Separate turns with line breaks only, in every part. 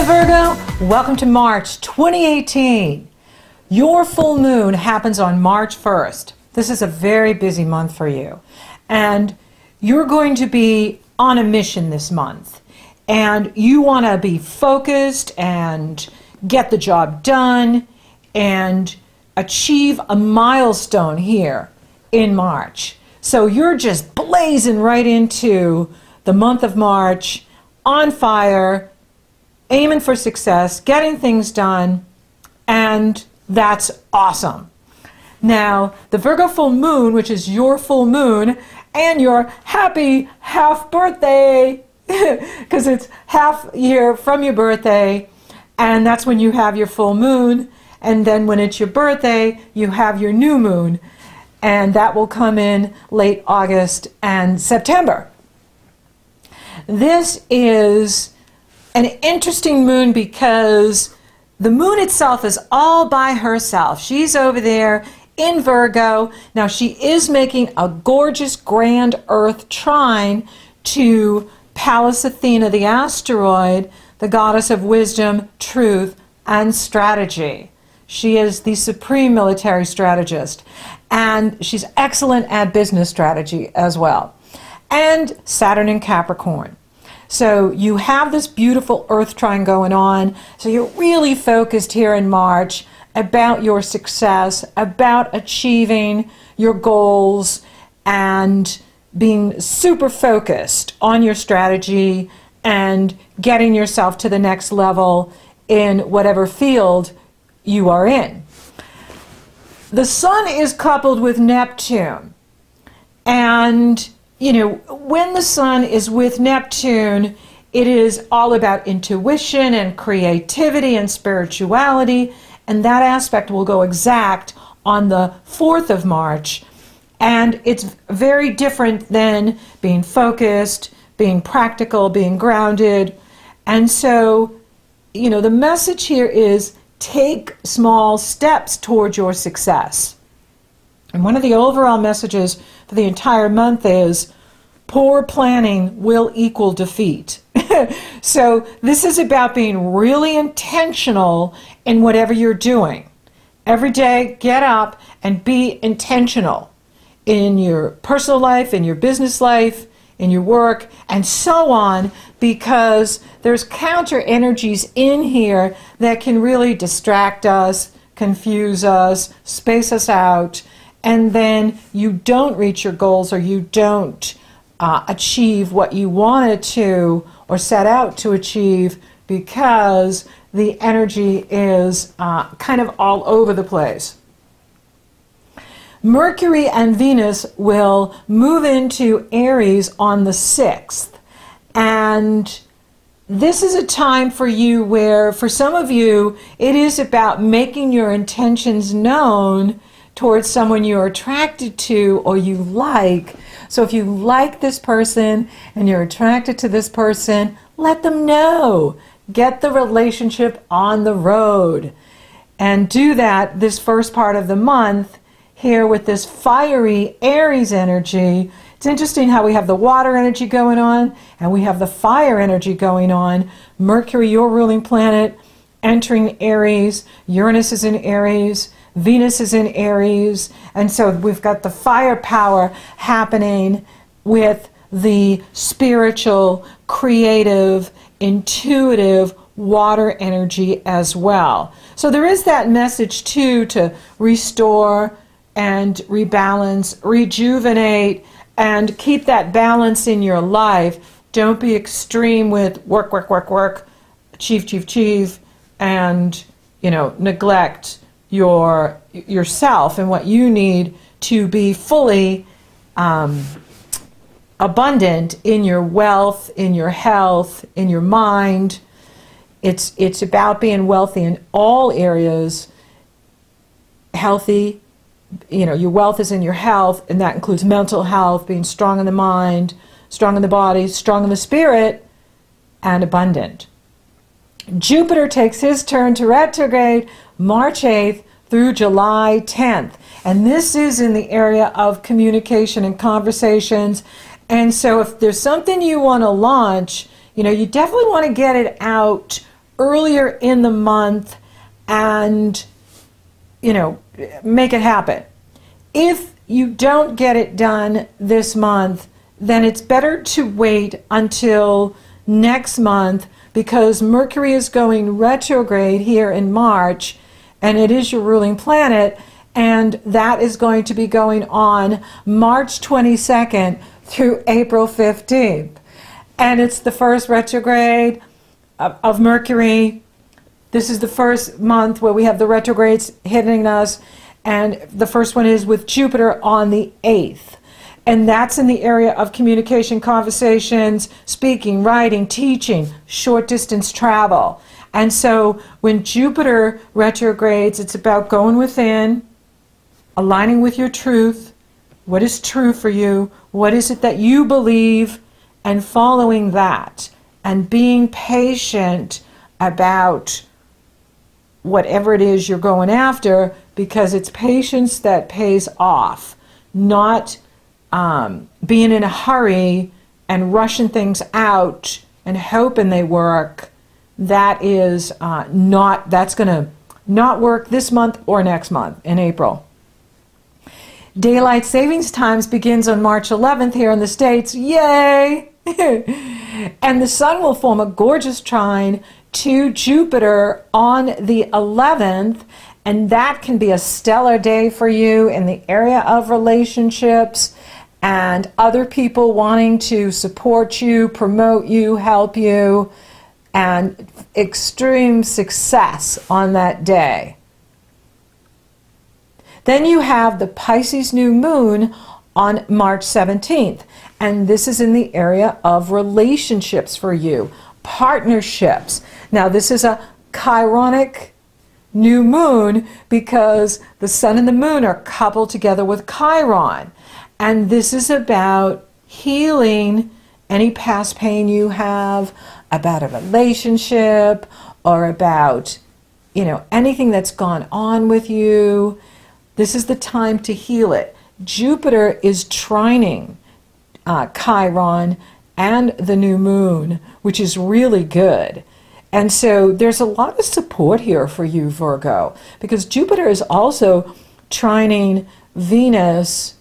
Hi Virgo, welcome to March 2018. Your full moon happens on March 1st. This is a very busy month for you. And you're going to be on a mission this month. And you want to be focused and get the job done and achieve a milestone here in March. So you're just blazing right into the month of March, on fire, aiming for success, getting things done, and that's awesome. Now, the Virgo full moon, which is your full moon, and your happy half birthday, because it's half year from your birthday, and that's when you have your full moon, and then when it's your birthday, you have your new moon, and that will come in late August and September. This is an interesting moon because the moon itself is all by herself. She's over there in Virgo. Now she is making a gorgeous grand Earth trine to Pallas Athena, the asteroid, the goddess of wisdom, truth, and strategy. She is the supreme military strategist, and she's excellent at business strategy as well. And Saturn in Capricorn. So you have this beautiful Earth trine going on. So you're really focused here in March about your success, about achieving your goals, and being super focused on your strategy and getting yourself to the next level in whatever field you are in. The Sun is coupled with Neptune, and you know, when the Sun is with Neptune, it is all about intuition and creativity and spirituality, and that aspect will go exact on the 4th of March. And it's very different than being focused, being practical, being grounded. And so, you know, the message here is take small steps towards your success. And one of the overall messages for the entire month is poor planning will equal defeat. So this is about being really intentional in whatever you're doing. Every day, get up and be intentional in your personal life, in your business life, in your work, and so on, because there's counter energies in here that can really distract us, confuse us, space us out, and then you don't reach your goals or you don't achieve what you wanted to or set out to achieve because the energy is kind of all over the place. Mercury and Venus will move into Aries on the 6th, and this is a time for you where, for some of you, it is about making your intentions known towards someone you're attracted to or you like. So if you like this person and you're attracted to this person, let them know. Get the relationship on the road. And do that this first part of the month here with this fiery Aries energy. It's interesting how we have the water energy going on and we have the fire energy going on. Mercury, your ruling planet, entering Aries. Uranus is in Aries. Venus is in Aries, and so we've got the firepower happening with the spiritual, creative, intuitive water energy as well. So there is that message too to restore and rebalance, rejuvenate, and keep that balance in your life. Don't be extreme with work, work, work, work, achieve, and, you know, neglect yourself and what you need to be fully abundant in your wealth, in your health, in your mind. It's about being wealthy in all areas. Healthy, you know, your wealth is in your health, and that includes mental health, being strong in the mind, strong in the body, strong in the spirit, and abundant. Jupiter takes his turn to retrograde March 8th through July 10th. And this is in the area of communication and conversations. And so if there's something you want to launch, you know, you definitely want to get it out earlier in the month and, you know, make it happen. If you don't get it done this month, then it's better to wait until next month, because Mercury is going retrograde here in March, and it is your ruling planet, and that is going to be going on March 22nd through April 15th. And it's the first retrograde of Mercury. This is the first month where we have the retrogrades hitting us, and the first one is with Jupiter on the 8th. And that's in the area of communication, conversations, speaking, writing, teaching, short distance travel. And so when Jupiter retrogrades, it's about going within, aligning with your truth. What is true for you? What is it that you believe? And following that. And being patient about whatever it is you're going after, because it's patience that pays off, not being in a hurry and rushing things out and hoping they work. That is that's going to not work this month or next month in April. Daylight savings times begins on March 11th here in the States. Yay! And the sun will form a gorgeous trine to Jupiter on the 11th, and that can be a stellar day for you in the area of relationships and other people wanting to support you, promote you, help you, and extreme success on that day. Then you have the Pisces New Moon on March 17th, and this is in the area of relationships for you, partnerships. Now this is a chironic new moon because the sun and the moon are coupled together with Chiron. And this is about healing any past pain you have about a relationship or about, you know, anything that's gone on with you. This is the time to heal it. Jupiter is trining Chiron and the new moon, which is really good. And so there's a lot of support here for you, Virgo, because Jupiter is also trining Venus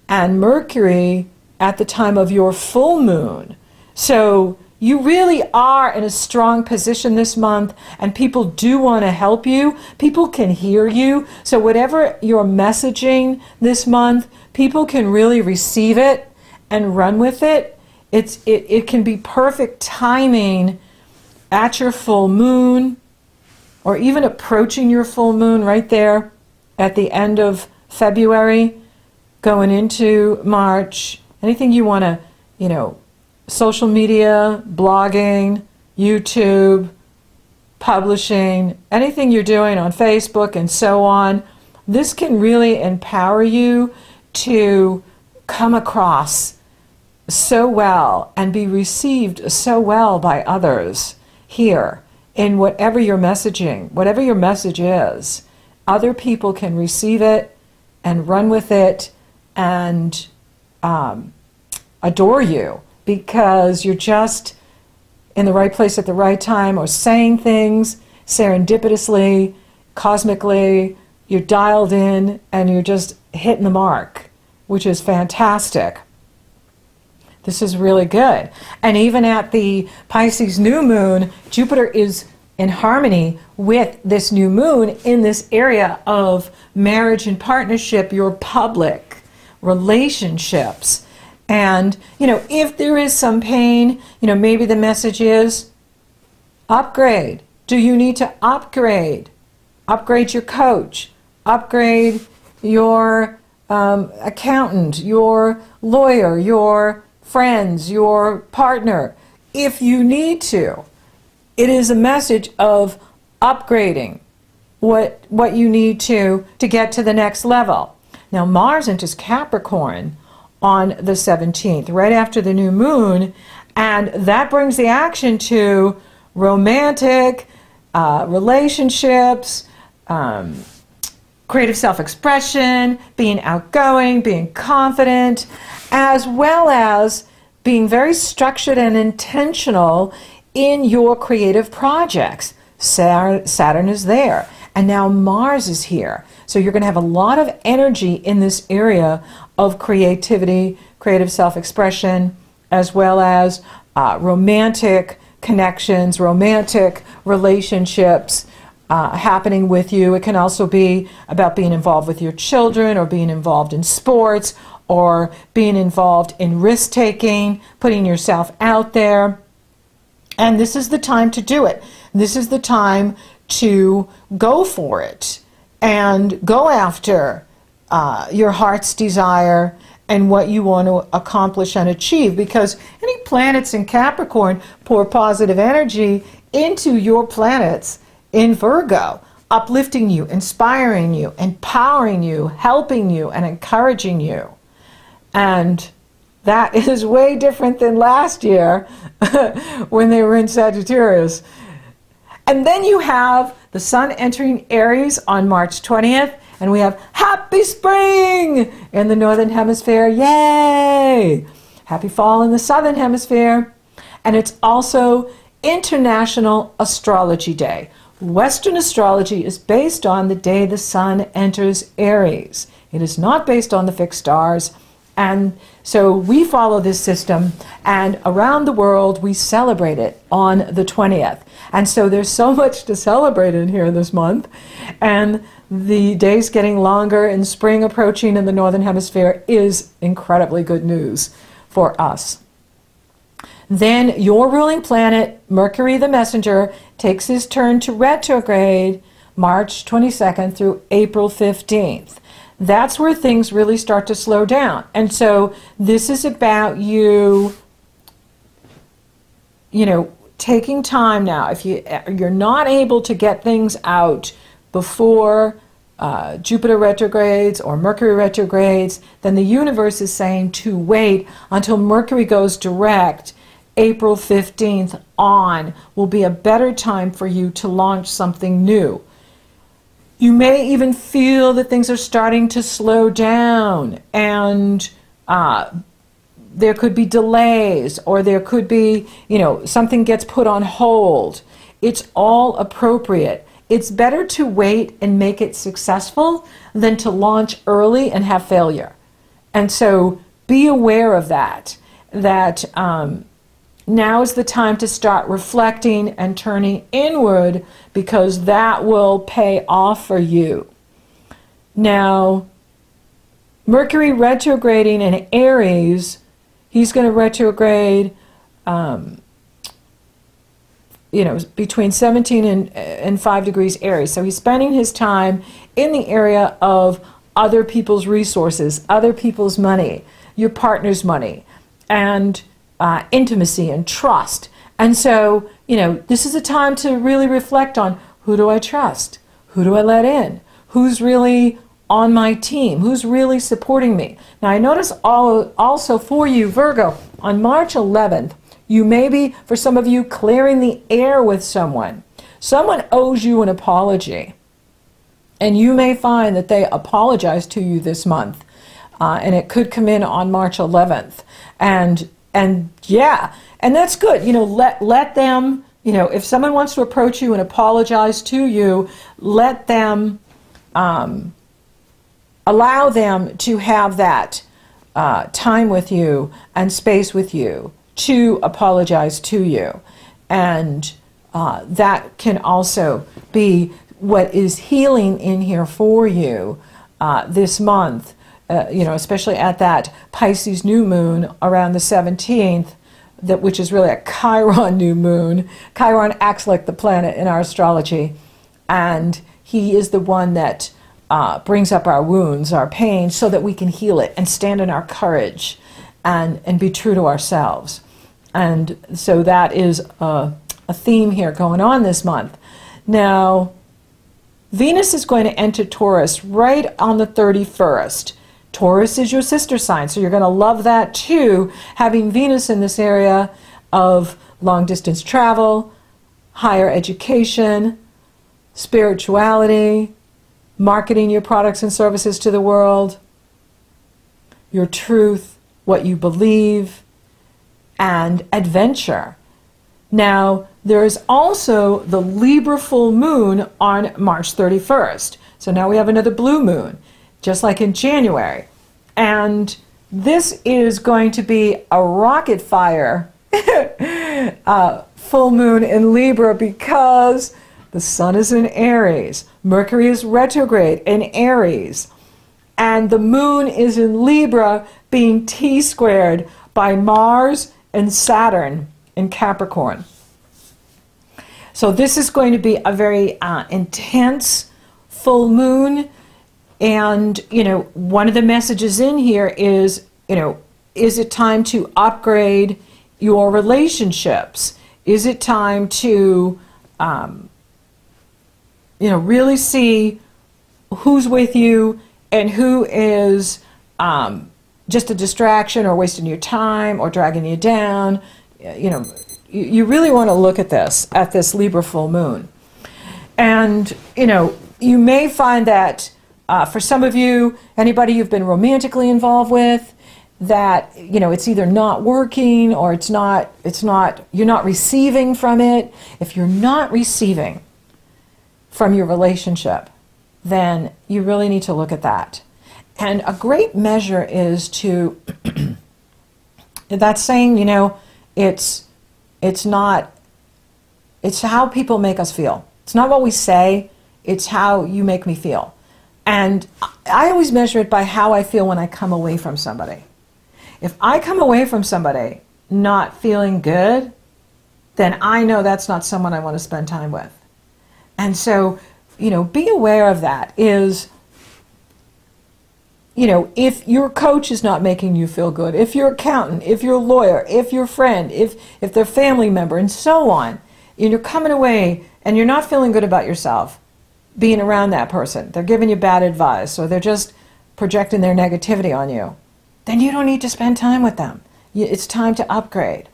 and Mercury at the time of your full moon. So you really are in a strong position this month, and people do want to help you. People can hear you. So whatever you're messaging this month, people can really receive it and run with it. It can be perfect timing at your full moon, or even approaching your full moon right there at the end of February, going into March. Anything you want to, you know, social media, blogging, YouTube, publishing, anything you're doing on Facebook and so on, this can really empower you to come across so well and be received so well by others here in whatever you're messaging, whatever your message is. Other people can receive it and run with it and adore you, because you're just in the right place at the right time, or saying things serendipitously, cosmically. You're dialed in and you're just hitting the mark, which is fantastic. This is really good. And even at the Pisces new moon, Jupiter is in harmony with this new moon in this area of marriage and partnership, your public relationships. And, you know, if there is some pain, you know, maybe the message is upgrade. Do you need to upgrade? Upgrade your coach, upgrade your accountant, your lawyer, your friends, your partner, if you need to. It is a message of upgrading what you need to get to the next level. Now Mars enters Capricorn on the 17th, right after the new moon, and that brings the action to romantic relationships, creative self-expression, being outgoing, being confident, as well as being very structured and intentional in your creative projects. Saturn is there. And now Mars is here. So you're going to have a lot of energy in this area of creativity, creative self-expression, as well as romantic connections, romantic relationships happening with you. It can also be about being involved with your children, or being involved in sports, or being involved in risk-taking, putting yourself out there. And this is the time to do it. This is the time to go for it and go after your heart's desire and what you want to accomplish and achieve, because any planets in Capricorn pour positive energy into your planets in Virgo, uplifting you, inspiring you, empowering you, helping you, and encouraging you. And that is way different than last year when they were in Sagittarius. And then you have the Sun entering Aries on March 20th, and we have Happy Spring in the Northern Hemisphere. Yay! Happy Fall in the Southern Hemisphere. And it's also International Astrology Day. Western astrology is based on the day the Sun enters Aries. It is not based on the fixed stars. And so we follow this system, and around the world we celebrate it on the 20th. And so there's so much to celebrate in here this month, and the days getting longer and spring approaching in the Northern Hemisphere is incredibly good news for us. Then your ruling planet, Mercury the Messenger, takes his turn to retrograde March 22nd through April 15th. That's where things really start to slow down. And so this is about you know, taking time now. If you're not able to get things out before Jupiter retrogrades or Mercury retrogrades, then the universe is saying to wait until Mercury goes direct. April 15th on will be a better time for you to launch something new. You may even feel that things are starting to slow down, and there could be delays, or there could be, you know, something gets put on hold. It's all appropriate. It's better to wait and make it successful than to launch early and have failure. And so be aware of that, now is the time to start reflecting and turning inward, because that will pay off for you. Now, Mercury retrograding in Aries, he's going to retrograde, you know, between 17 and 5 degrees Aries. So he's spending his time in the area of other people's resources, other people's money, your partner's money, and intimacy and trust. And so, you know, this is a time to really reflect on, who do I trust? Who do I let in? Who's really on my team? Who's really supporting me? Now, I notice also for you, Virgo, on March 11th, you may be, for some of you, clearing the air with someone. Someone owes you an apology, and you may find that they apologize to you this month, and it could come in on March 11th. And yeah, and that's good. You know, let them, you know, if someone wants to approach you and apologize to you, let them, allow them to have that time with you and space with you to apologize to you. And that can also be what is healing in here for you this month. You know, especially at that Pisces New Moon around the 17th, which is really a Chiron new moon. Chiron acts like the planet in our astrology, and he is the one that brings up our wounds, our pain, so that we can heal it and stand in our courage and be true to ourselves. And so that is a theme here going on this month. Now, Venus is going to enter Taurus right on the 31st. Taurus is your sister sign, so you're going to love that too, having Venus in this area of long-distance travel, higher education, spirituality, marketing your products and services to the world, your truth, what you believe, and adventure. Now, there is also the Libra full moon on March 31st. So now we have another blue moon, just like in January. And this is going to be a rocket fire full moon in Libra, because the sun is in Aries, Mercury is retrograde in Aries, and the moon is in Libra, being T-squared by Mars and Saturn in Capricorn. So this is going to be a very intense full moon. And, you know, one of the messages in here is, you know, is it time to upgrade your relationships? Is it time to, you know, really see who's with you and who is just a distraction or wasting your time or dragging you down? You know, you really want to look at this Libra full moon. And, you know, you may find that for some of you, anybody you've been romantically involved with, that, you know, it's either not working or you're not receiving from it. If you're not receiving from your relationship, then you really need to look at that. And a great measure is to, that's saying, you know, it's how people make us feel. It's not what we say, it's how you make me feel. And I always measure it by how I feel when I come away from somebody. If I come away from somebody not feeling good, then I know that's not someone I want to spend time with. And so, you know, be aware of that. Is, you know, if your coach is not making you feel good, if your accountant, if your lawyer, if your friend, if their family member, and so on, and you're coming away and you're not feeling good about yourself being around that person, they're giving you bad advice, or they're just projecting their negativity on you, then you don't need to spend time with them. It's time to upgrade.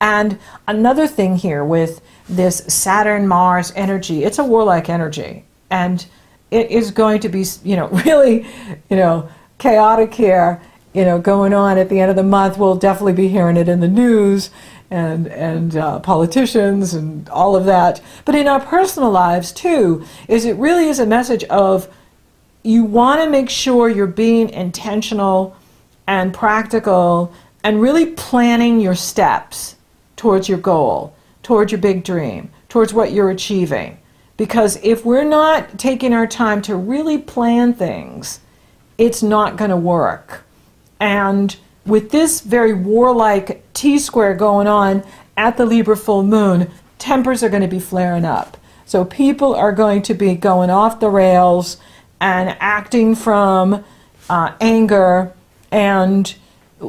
And another thing here with this Saturn-Mars energy, it's a warlike energy. And it is going to be, you know, really, you know, chaotic here, you know, going on at the end of the month. We'll definitely be hearing it in the news and politicians and all of that. But in our personal lives too, it really is a message of, you want to make sure you're being intentional and practical and really planning your steps towards your goal, towards your big dream, towards what you're achieving. Because if we're not taking our time to really plan things, it's not going to work. And with this very warlike T-square going on at the Libra full moon, tempers are going to be flaring up. So people are going to be going off the rails and acting from anger, and,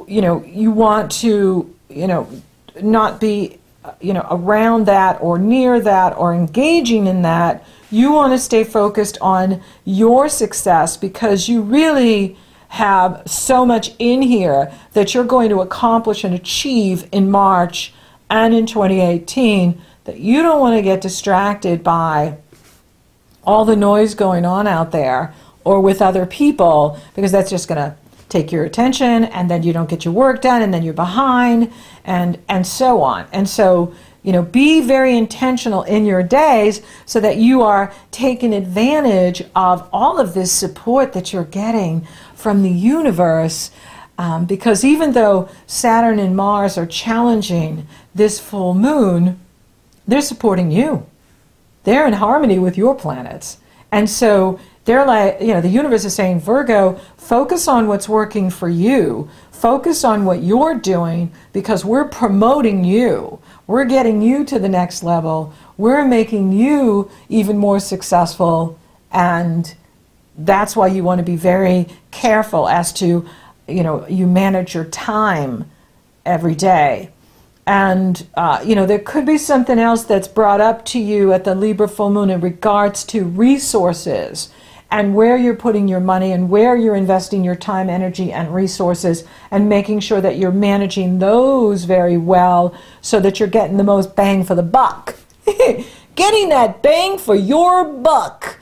you know, you want to, you know, not be, you know, around that or near that or engaging in that. You want to stay focused on your success, because you really have so much in here that you're going to accomplish and achieve in March and in 2018, that you don't want to get distracted by all the noise going on out there or with other people, because that's just going to take your attention, and then you don't get your work done, and then you're behind, and so on. And so, you know, be very intentional in your days so that you are taking advantage of all of this support that you're getting from the universe, because even though Saturn and Mars are challenging this full moon, they're supporting you. They're in harmony with your planets. And so they're like, you know, the universe is saying, Virgo, focus on what's working for you. Focus on what you're doing, because we're promoting you. We're getting you to the next level. We're making you even more successful. And that's why you want to be very careful as to, you know, you manage your time every day. And, you know, there could be something else that's brought up to you at the Libra full moon in regards to resources, and where you're putting your money and where you're investing your time, energy, and resources, and making sure that you're managing those very well so that you're getting the most bang for the buck. Getting that bang for your buck.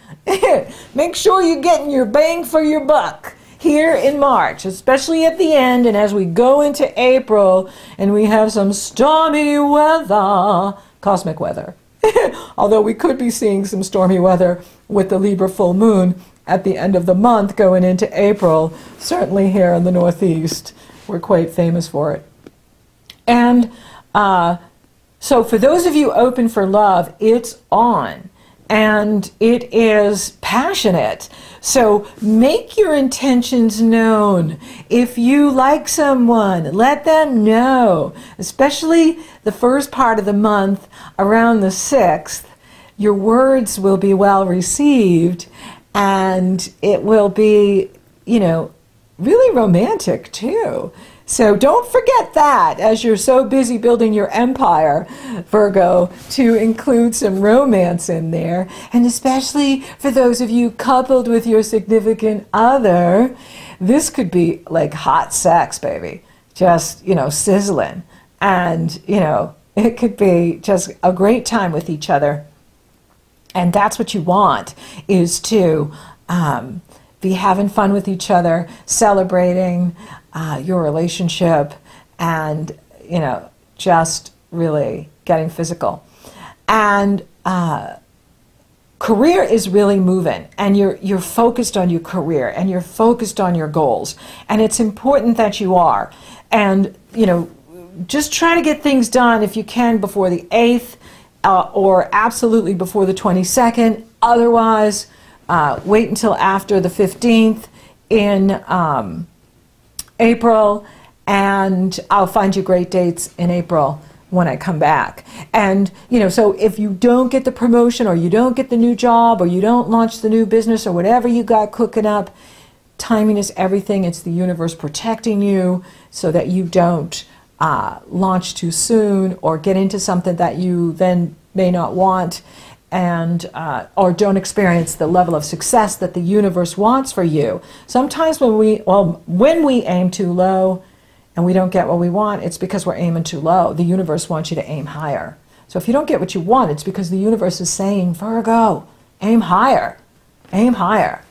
Make sure you're getting your bang for your buck here in March, especially at the end, and as we go into April and we have some stormy weather, cosmic weather. Although we could be seeing some stormy weather with the Libra full moon at the end of the month going into April. Certainly here in the Northeast, we're quite famous for it. And so for those of you open for love, it's on. And it is passionate. So make your intentions known. If you like someone, let them know. Especially the first part of the month, around the 6th, your words will be well received, and it will be, you know, really romantic too. So don't forget that as you're so busy building your empire, Virgo, to include some romance in there. And especially for those of you coupled with your significant other, this could be like hot sex, baby. Just, you know, sizzling. And, you know, it could be just a great time with each other. And that's what you want, is to be having fun with each other, celebrating your relationship, and, you know, just really getting physical. And career is really moving, and you're focused on your career, and you're focused on your goals, and it's important that you are. And, you know, just try to get things done if you can before the 8th, or absolutely before the 22nd. Otherwise, wait until after the 15th in April, and I'll find you great dates in April when I come back. And, you know, so if you don't get the promotion, or you don't get the new job, or you don't launch the new business, or whatever you got cooking up, timing is everything. It's the universe protecting you so that you don't launch too soon, or get into something that you then may not want, and or don't experience the level of success that the universe wants for you. Sometimes when we aim too low and we don't get what we want, it's because we're aiming too low. The universe wants you to aim higher. So if you don't get what you want, it's because the universe is saying, Virgo, aim higher, aim higher.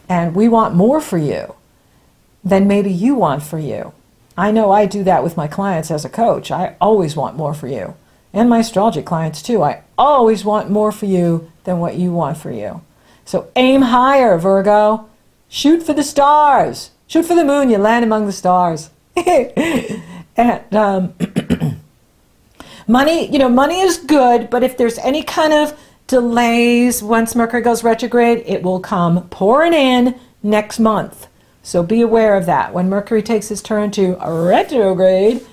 And we want more for you than maybe you want for you. I know I do that with my clients as a coach. I always want more for you. And my astrology clients too. I always want more for you than what you want for you. So aim higher, Virgo. Shoot for the stars. Shoot for the moon. You land among the stars. And money, you know, money is good, but if there's any kind of delays once Mercury goes retrograde, it will come pouring in next month. So be aware of that. When Mercury takes his turn to retrograde,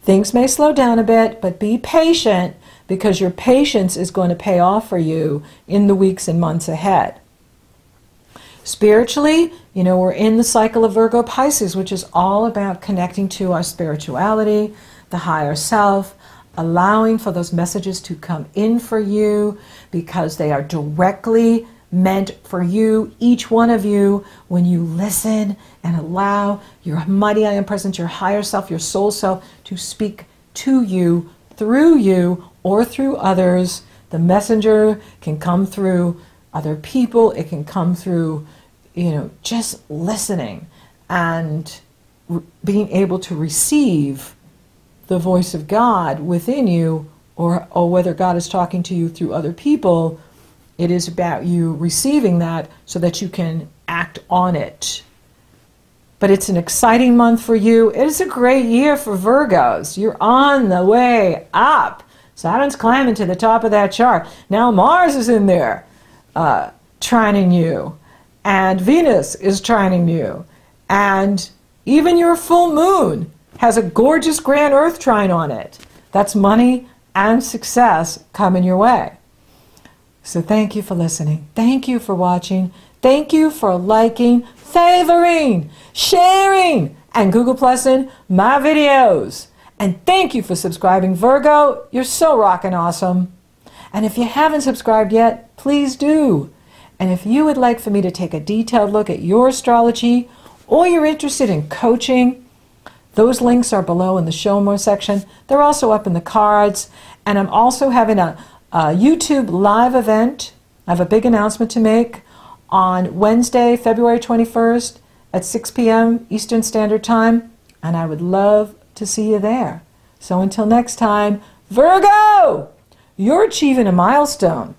things may slow down a bit, but be patient, because your patience is going to pay off for you in the weeks and months ahead. Spiritually, you know, we're in the cycle of Virgo Pisces, which is all about connecting to our spirituality, the higher self, allowing for those messages to come in for you, because they are directly meant for you, each one of you, when you listen and allow your mighty I am presence, your higher self, your soul self, to speak to you, through you, or through others. The messenger can come through other people. It can come through, you know, just listening and being able to receive the voice of God within you, or whether God is talking to you through other people. It is about you receiving that so that you can act on it. But it's an exciting month for you. It is a great year for Virgos. You're on the way up. Saturn's climbing to the top of that chart. Now Mars is in there trining you. And Venus is trining you. And even your full moon has a gorgeous grand Earth trine on it. That's money and success coming your way. So thank you for listening. Thank you for watching. Thank you for liking, favoring, sharing, and Google Plussing my videos. And thank you for subscribing, Virgo. You're so rockin' awesome. And if you haven't subscribed yet, please do. And if you would like for me to take a detailed look at your astrology, or you're interested in coaching, those links are below in the Show More section. They're also up in the cards. And I'm also having a YouTube live event. I have a big announcement to make on Wednesday, February 21st at 6 p.m. Eastern Standard Time, and I would love to see you there. So until next time, Virgo, you're achieving a milestone.